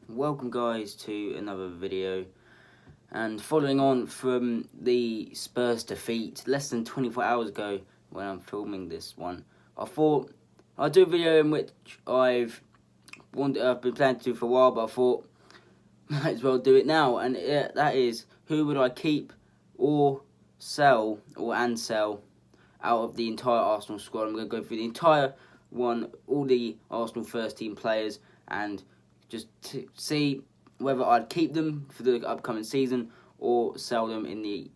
welcome guys to another video, and following on from the Spurs defeat less than 24 hours ago when I'm filming this one, I thought I'd do a video in which I've been planning to do for a while, but I thought might as well do it now, and that is, who would I keep or sell out of the entire Arsenal squad. I'm going to go through the entire one, all the Arsenal first team players, and just to see whether I'd keep them for the upcoming season or sell them in the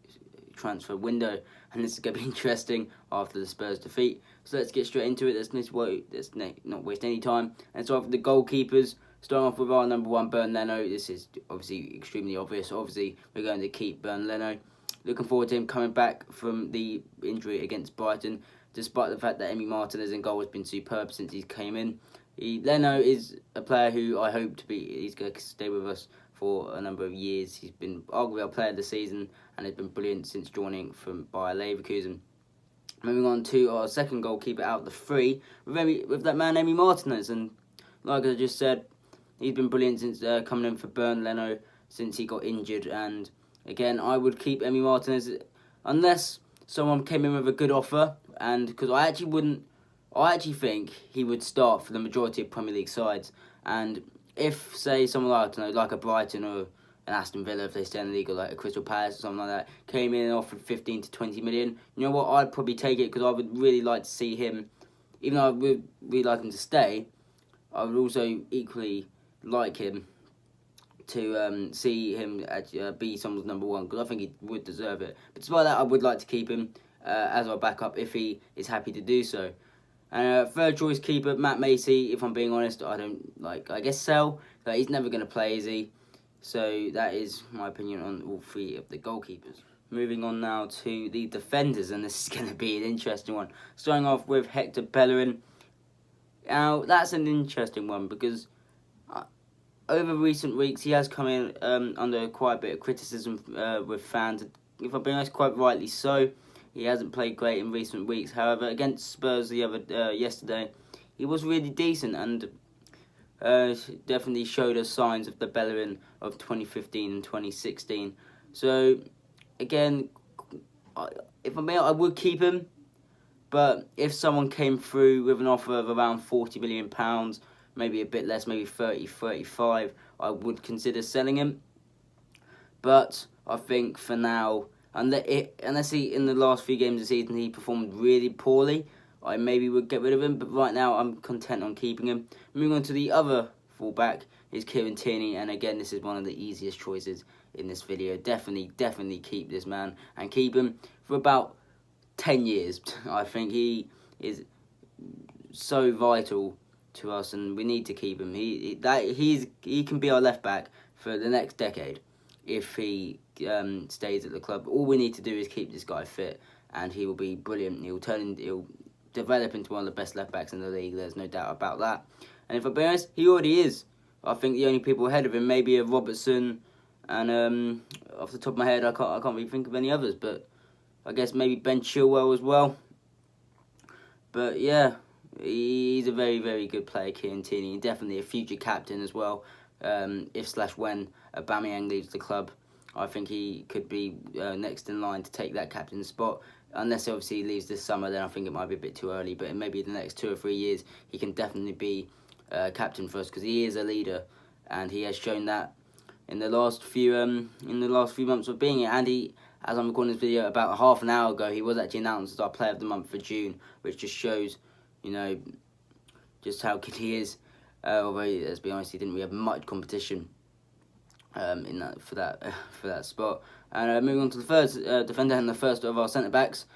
transfer window. And this is going to be interesting after the Spurs defeat. So let's get straight into it. Let's not waste any time. And so, for the goalkeepers, starting off with our number one, Bernd Leno. This is obviously extremely obvious. Obviously, we're going to keep Bernd Leno. Looking forward to him coming back from the injury against Brighton, despite the fact that Emi Martinez in goal has been superb since he came in. Leno is a player who I hope he's going to stay with us for a number of years. He's been arguably our player of the season and has been brilliant since joining from Bayer Leverkusen. Moving on to our second goalkeeper out of the three, with that man Emi Martinez, and like I just said, he's been brilliant since coming in for Bernd Leno since he got injured. And again, I would keep Emi Martinez unless someone came in with a good offer, and because I actually think he would start for the majority of Premier League sides. And if, say, someone like a Brighton or an Aston Villa, if they stay in the league, or like a Crystal Palace or something like that, came in and offered 15 to 20 million, you know what, I'd probably take it, because I would really like to see him, even though I would really like him to stay, I would also equally like him to see him be someone's number one, because I think he would deserve it. But despite that, I would like to keep him as our backup if he is happy to do so. And third choice keeper, Matt Macey. If I'm being honest, I guess sell. But he's never going to play, is he? So that is my opinion on all three of the goalkeepers. Moving on now to the defenders, and this is going to be an interesting one. Starting off with Hector Bellerin. Now, that's an interesting one, because over recent weeks he has come in under quite a bit of criticism with fans. If I'm being honest, quite rightly so. He hasn't played great in recent weeks. However, against Spurs yesterday, he was really decent, and definitely showed us signs of the Bellerin of 2015 and 2016. So, again, if I'm being honest, I would keep him. But if someone came through with an offer of around £40 million, maybe a bit less, maybe 30, 35, I would consider selling him. But I think for now, unless he, in the last few games of the season, he performed really poorly, I maybe would get rid of him. But right now, I'm content on keeping him. Moving on to the other fullback is Kieran Tierney, and again, this is one of the easiest choices in this video. Definitely keep this man, and keep him for about 10 years. I think he is so vital to us, and we need to keep him. He can be our left back for the next decade if he stays at the club. All we need to do is keep this guy fit, and he will be brilliant. He'll develop into one of the best left backs in the league. There's no doubt about that. And if I'm being honest, he already is. I think the only people ahead of him maybe are Robertson, and off the top of my head, I can't really think of any others. But I guess maybe Ben Chilwell as well. But yeah, he's a very, very good player, Kieran Tierney. Definitely a future captain as well. If/when Aubameyang leaves the club, I think he could be next in line to take that captain spot. Unless obviously he leaves this summer, then I think it might be a bit too early. But in maybe the next 2 or 3 years, he can definitely be captain for us, because he is a leader, and he has shown that in the last few months of being here. And he, as I'm recording this video, about half an hour ago, he was actually announced as our Player of the Month for June, which just shows, just how good he is. Although, let's be honest, he didn't really have much competition for that spot. And moving on to the third defender and the first of our centre backs.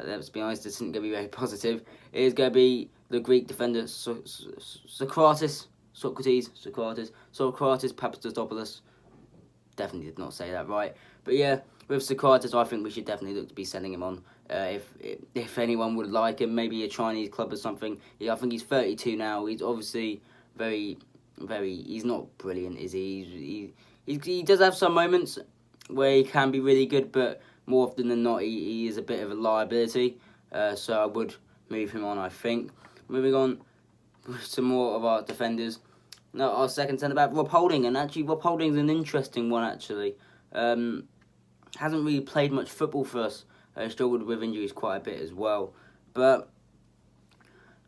Let's be honest, this isn't going to be very positive. It is going to be the Greek defender Sokratis Papadopoulos. Definitely did not say that right. But yeah, with Sokratis, I think we should definitely look to be sending him on. If anyone would like him, maybe a Chinese club or something. Yeah, I think he's 32 now. He's obviously very, he's not brilliant, is he? He does have some moments where he can be really good, but more often than not, he is a bit of a liability. So I would move him on, I think. Moving on to more of our defenders. No, our second centre back, Rob Holding, and actually Rob Holding's an interesting one. Actually, hasn't really played much football for us. Struggled with injuries quite a bit as well, but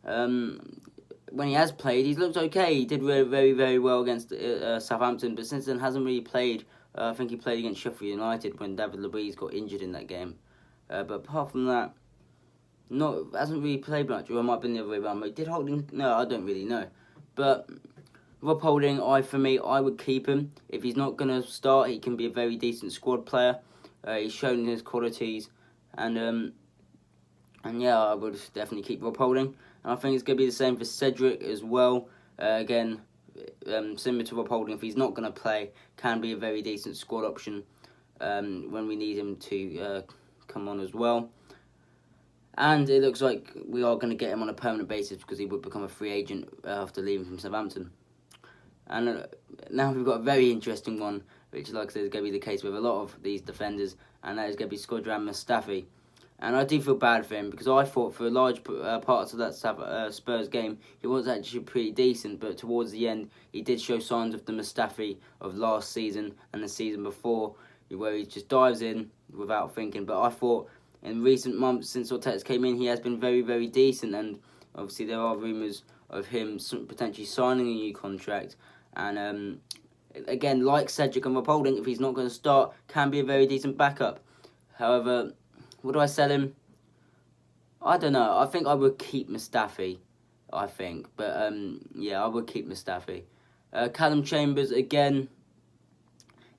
when he has played, he's looked okay. He did very, very well against Southampton, but since then hasn't really played. I think he played against Sheffield United when David Luiz got injured in that game. But apart from that, hasn't really played much. Or it might have been the other way around. But did Holding? No, I don't really know. But Rob Holding, I would keep him. If he's not going to start, he can be a very decent squad player. He's shown his qualities, and yeah, I would definitely keep Rob Holding. And I think it's going to be the same for Cedric as well. Again, similar to Rob Holding, if he's not going to play, can be a very decent squad option when we need him to come on as well. And it looks like we are going to get him on a permanent basis because he would become a free agent after leaving from Southampton. And now we've got a very interesting one, which, like I said, is going to be the case with a lot of these defenders, and that is going to be Shkodran Mustafi. And I do feel bad for him because I thought for large parts of that Spurs game, he was actually pretty decent, but towards the end, he did show signs of the Mustafi of last season and the season before, where he just dives in without thinking. But I thought in recent months since Arteta came in, he has been very, very decent, and obviously there are rumours of him potentially signing a new contract. And again, like Cedric and Rob Holding, if he's not going to start, can be a very decent backup. However, would I sell him? I don't know. I think I would keep Mustafi. I think, but yeah, I would keep Mustafi. Callum Chambers, again,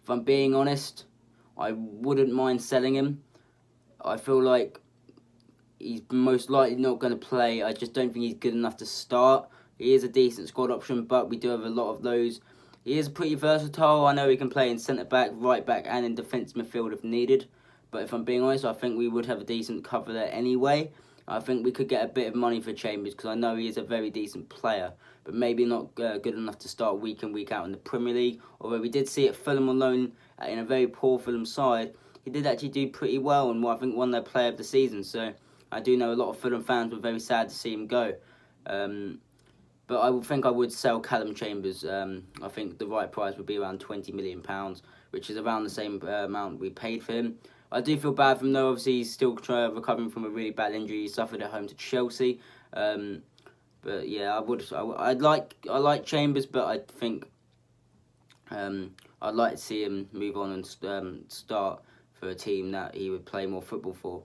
if I'm being honest, I wouldn't mind selling him. I feel like he's most likely not going to play. I just don't think he's good enough to start. He is a decent squad option, but we do have a lot of those. He is pretty versatile. I know he can play in centre-back, right-back, and in defence midfield if needed. But if I'm being honest, I think we would have a decent cover there anyway. I think we could get a bit of money for Chambers because I know he is a very decent player, but maybe not good enough to start week in, week out in the Premier League. Although we did see at Fulham on loan in a very poor Fulham side, he did actually do pretty well and I think won their player of the season. So I do know a lot of Fulham fans were very sad to see him go. But I would think I would sell Callum Chambers. I think the right price would be around £20 million, which is around the same amount we paid for him. I do feel bad for him though. Obviously, he's still recovering from a really bad injury he suffered at home to Chelsea. But yeah, I like Chambers, but I think I'd like to see him move on and start for a team that he would play more football for.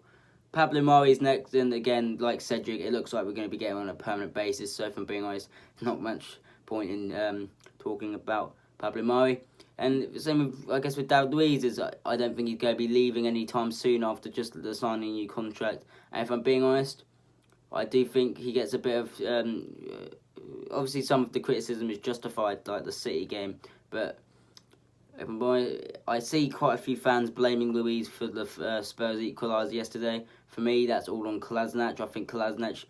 Pablo Mari's next, and again, like Cedric, it looks like we're going to be getting on a permanent basis. So if I'm being honest, not much point in talking about Pablo Mari. And same with, I guess, with David Luiz, is I don't think he's going to be leaving anytime soon after just signing a new contract. And if I'm being honest, I do think he gets a bit of... obviously, some of the criticism is justified, like the City game. But I see quite a few fans blaming Luiz for the Spurs equaliser yesterday. For me, that's all on Kolasinac. I think Kolasinac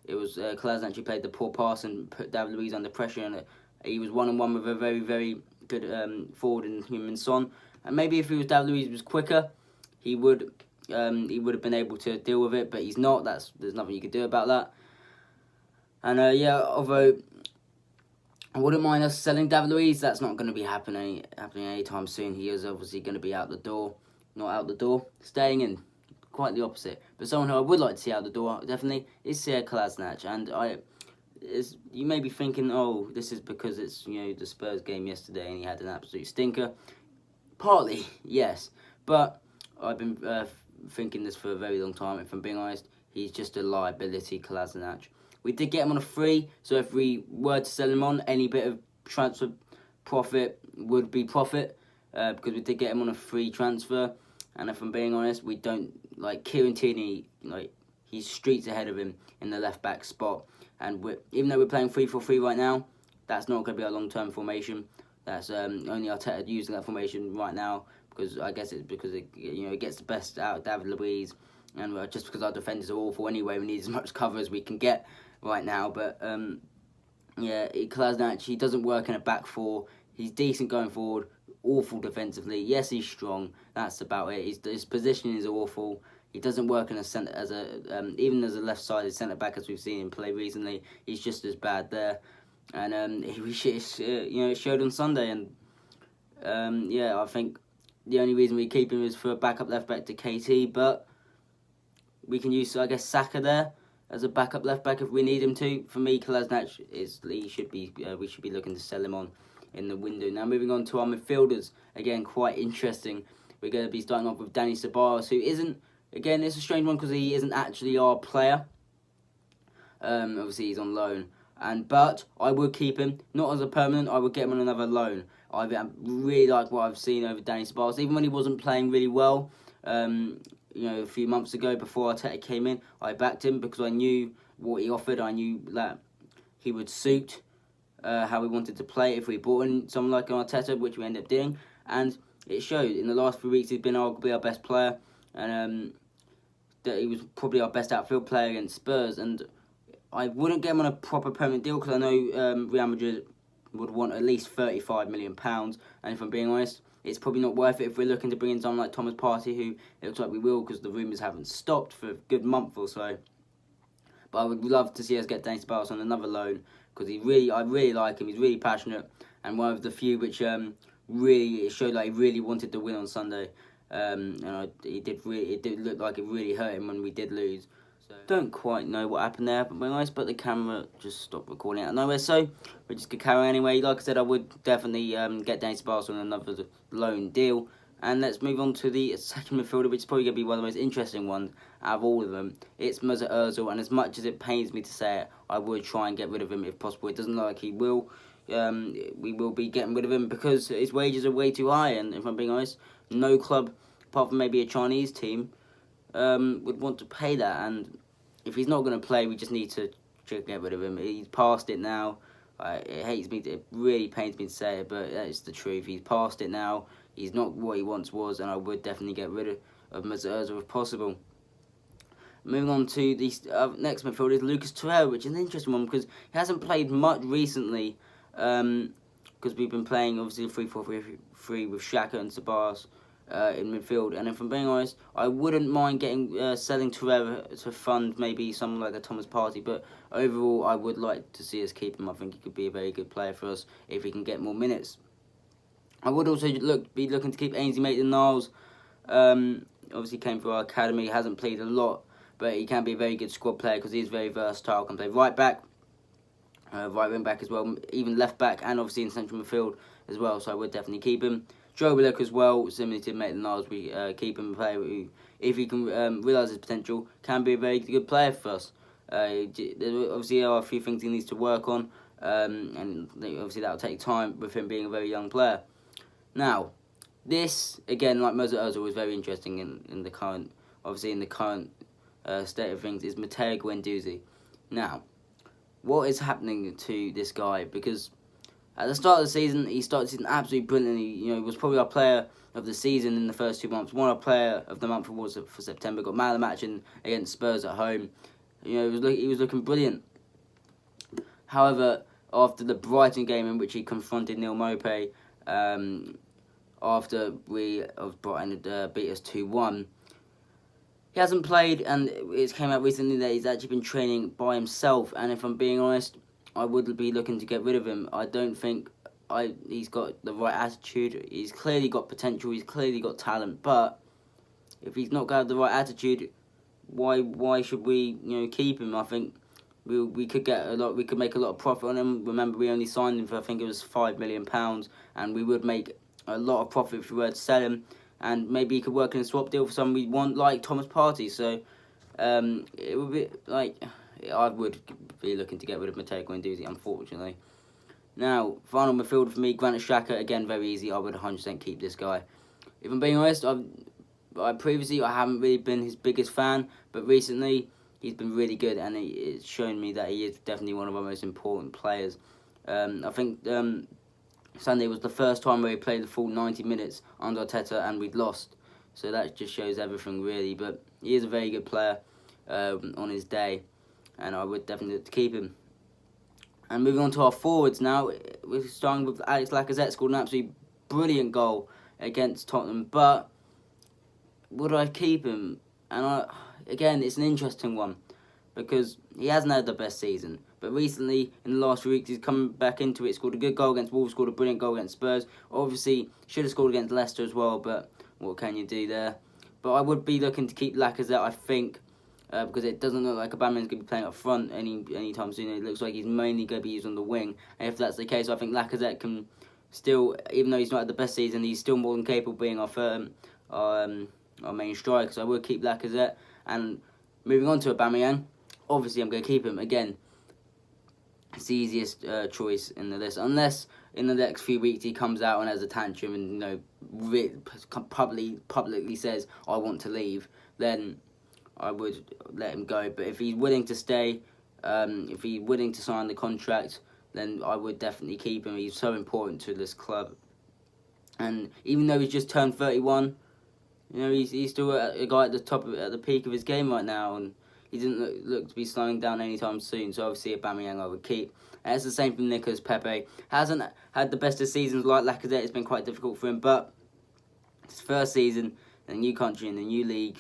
who played the poor pass and put David Luiz under pressure, and he was one-on-one with a very, very good forward in Heung-min Son. And maybe if David Luiz was quicker, he would have been able to deal with it, but he's not. There's nothing you could do about that. And yeah, although I wouldn't mind us selling David Luiz, that's not going to be happening anytime soon. He is obviously going to be out the door, not out the door, staying in. Quite the opposite. But someone who I would like to see out the door, definitely, is Sead Kolasinac. And you may be thinking, oh, this is because it's the Spurs game yesterday and he had an absolute stinker. Partly, yes. But I've been thinking this for a very long time. If I'm being honest, he's just a liability, Kolasinac. We did get him on a free, so if we were to sell him on, any bit of transfer profit would be profit, because we did get him on a free transfer. And if I'm being honest, we don't, like Kieran Tierney, he's streets ahead of him in the left-back spot. And even though we're playing 3-4-3 right now, that's not going to be our long-term formation. That's only Arteta using that formation right now, because I guess it's because it gets the best out of David Luiz. And just because our defenders are awful anyway, we need as much cover as we can get right now. But yeah, Kolasinac, he doesn't work in a back four. He's decent going forward, awful defensively. Yes, he's strong. That's about it. His positioning is awful. He doesn't work in a centre even as a left-sided centre back, as we've seen him play recently. He's just as bad there. and it showed on Sunday. And I think the only reason we keep him is for a backup left back to KT, but we can use, I guess, Saka there as a backup left back if we need him to. For me, Kolasinac we should be looking to sell him on in the window. Now moving on to our midfielders, again quite interesting. We're going to be starting off with Dani Ceballos, who isn't, again, it's a strange one because he isn't actually our player. Obviously he's on loan, but I would keep him, not as a permanent. I would get him on another loan. I really like what I've seen over Dani Ceballos, even when he wasn't playing really well. A few months ago before Arteta came in, I backed him because I knew what he offered. I knew that he would suit how we wanted to play if we brought in someone like Arteta, which we ended up doing, and it showed. In the last 3 weeks, he's been arguably our best player, and that he was probably our best outfield player against Spurs. And I wouldn't get him on a proper permanent deal because I know Real Madrid would want at least £35 million, and if I'm being honest, it's probably not worth it if we're looking to bring in someone like Thomas Partey, who it looks like we will because the rumours haven't stopped for a good month or so. But I would love to see us get Dani Ceballos on another loan because I really like him. He's really passionate, and one of the few which really showed like he really wanted to win on Sunday. It did look like it really hurt him when we did lose. So don't quite know what happened there, but the camera just stopped recording out of nowhere. So we're just gonna carry on anyway. Like I said, I would definitely get Dani Ceballos on another loan deal. And let's move on to the second midfielder, which is probably going to be one of the most interesting ones out of all of them. It's Mesut Ozil, and as much as it pains me to say it, I would try and get rid of him if possible. It doesn't look like he will. We will be getting rid of him because his wages are way too high, and if I'm being honest, no club, apart from maybe a Chinese team, would want to pay that. And if he's not going to play, we just need to get rid of him. He's past it now. It really pains me to say it, but that's the truth. He's past it now. He's not what he once was, and I would definitely get rid of Mesut Ozil if possible. Moving on to the next midfielder is Lucas Torreira, which is an interesting one because he hasn't played much recently. Because we've been playing obviously 3-4-3 with Xhaka and Ceballos in midfield. And if I'm being honest, I wouldn't mind selling Torreira to fund maybe someone like a Thomas Partey. But overall, I would like to see us keep him. I think he could be a very good player for us if he can get more minutes. I would also be looking to keep Ainsley Maitland-Niles. Obviously came through our academy, hasn't played a lot, but he can be a very good squad player because he is very versatile. Can play right back, right wing back as well, even left back, and obviously in central midfield as well. So I would definitely keep him. Joe Willock as well, similar to Maitland-Niles, we keep him a player who, if he can realise his potential, can be a very good player for us. Obviously there are a few things he needs to work on, and obviously that will take time with him being a very young player. Now, this, again, like Mesut Ozil, was very interesting in the current state of things, is Matteo Guendouzi. Now, what is happening to this guy? Because at the start of the season, he started the season absolutely brilliantly. He was probably our player of the season in the first 2 months. Won our player of the month awards for September. Got man of the match against Spurs at home. He was looking brilliant. However, after the Brighton game in which he confronted Neil Maupay, after Brighton beat us 2-1, he hasn't played, and it came out recently that he's actually been training by himself. And if I'm being honest, I would be looking to get rid of him. I don't think he's got the right attitude. He's clearly got potential. He's clearly got talent. But if he's not got the right attitude, why should we keep him? I think we could get a lot. We could make a lot of profit on him. Remember, we only signed him for I think it was £5 million, and we would make a lot of profit if we were to sell him. And maybe he could work in a swap deal for someone we want, like Thomas Partey. So it would be like I would be looking to get rid of Matteo Guendouzi, unfortunately. Now, final midfielder for me, Granit Xhaka. Again, very easy. I would 100% keep this guy. If I'm being honest, previously I haven't really been his biggest fan, but recently he's been really good, and it's shown me that he is definitely one of our most important players. I think Sunday was the first time where he played the full 90 minutes under Arteta, and we'd lost. So that just shows everything, really. But he is a very good player on his day, and I would definitely keep him. And moving on to our forwards now, we're starting with Alex Lacazette. Scored an absolutely brilliant goal against Tottenham, but would I keep him? And again, it's an interesting one because he hasn't had the best season, But recently, in the last few weeks, he's come back into it. Scored a good goal against Wolves, scored a brilliant goal against Spurs. Obviously, should have scored against Leicester as well, but what can you do there? But I would be looking to keep Lacazette, I think, because it doesn't look like Aubameyang's going to be playing up front anytime soon. It looks like he's mainly going to be used on the wing. And if that's the case, I think Lacazette can still, even though he's not had the best season, he's still more than capable of being our main striker. So I would keep Lacazette. And moving on to Aubameyang, obviously I'm going to keep him. Again, it's the easiest choice in the list, unless in the next few weeks he comes out and has a tantrum and publicly says I want to leave, then I would let him go. But if he's willing to stay, if he's willing to sign the contract, then I would definitely keep him. He's so important to this club, and even though he's just turned 31, he's still a guy at the peak of his game right now, and he didn't look to be slowing down anytime soon. So obviously Aubameyang I would keep. And it's the same for Nicolas Pepe. Hasn't had the best of seasons like Lacazette. It's been quite difficult for him, but his first season in a new country, in a new league,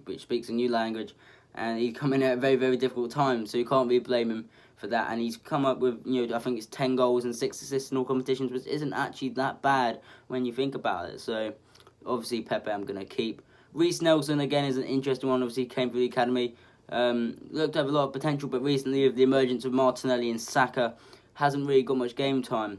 which speaks a new language, and he's come in at a very, very difficult time. So you can't really blame him for that. And he's come up with, I think it's 10 goals and 6 assists in all competitions, which isn't actually that bad when you think about it. So obviously Pepe I'm going to keep. Reiss Nelson, again, is an interesting one. Obviously, came through the academy. Looked to have a lot of potential, but recently, with the emergence of Martinelli and Saka, hasn't really got much game time.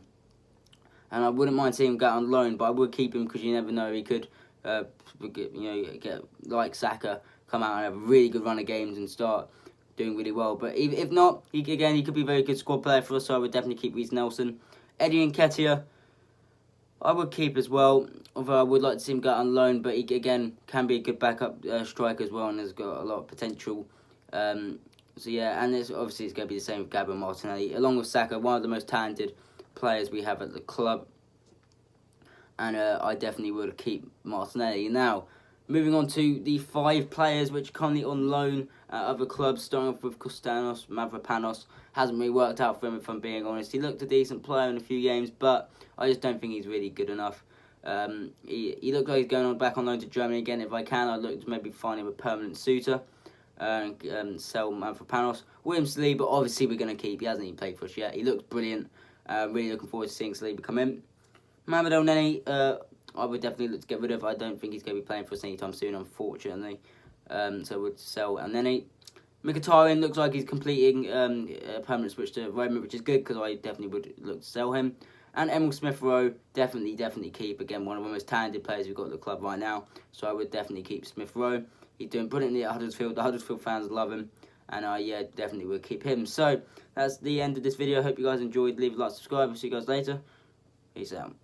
And I wouldn't mind seeing him go on loan, but I would keep him because you never know. He could, get like Saka, come out and have a really good run of games and start doing really well. But if not, he could be a very good squad player for us, so I would definitely keep Reiss Nelson. Eddie Nketiah, I would keep as well, although I would like to see him go on loan, but he, again, can be a good backup striker as well and has got a lot of potential. So yeah, and it's going to be the same with Gabriel Martinelli, along with Saka, one of the most talented players we have at the club. And I definitely would keep Martinelli. Now, moving on to the 5 players which are currently on loan at other clubs, starting off with Konstantinos Mavropanos. Hasn't really worked out for him, if I'm being honest. He looked a decent player in a few games, but I just don't think he's really good enough. He looked like he's going back on loan to Germany again. If I can, I'd look to maybe find him a permanent suitor and sell Mavropanos. William Saliba, obviously we're going to keep. He hasn't even played for us yet. He looks brilliant. Really looking forward to seeing Saliba come in. Mohamed Elneny, I would definitely look to get rid of. I don't think he's going to be playing for us anytime soon, unfortunately. So we'd sell Elneny. Mkhitaryan looks like he's completing a permanent switch to Roma, which is good because I definitely would look to sell him. And Emil Smith-Rowe, definitely keep. Again, one of the most talented players we've got at the club right now. So I would definitely keep Smith-Rowe. He's doing brilliantly at Huddersfield. The Huddersfield fans love him. And definitely would keep him. So that's the end of this video. I hope you guys enjoyed. Leave a like, subscribe. I'll see you guys later. Peace out.